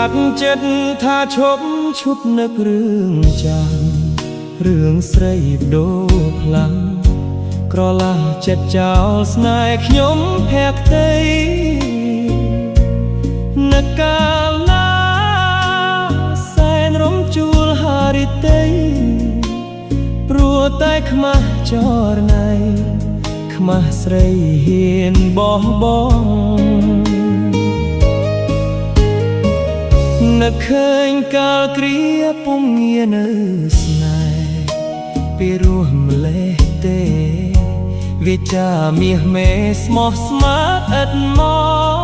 ត់ចិត្តថាឈប់ឈប់នឹករឿងចាំរឿងស្រីដូរខ្លាំងក្រឡាចិត្តចោលស្នេហ៍ខ្ញុំភក្តីនឹកកាលណាសែនរំជួលហារិតីព្រោះតែខ្មាស់ចរណៃខ្មាស់ស្រីហ៊ានបោះបង់នឹកឃើញកាលគ្រាពុំងានៅស្នេហ៍ពីរស់ម្លេះទេវាចាមាសមេស្មោះស្ម័គ្រឥតមក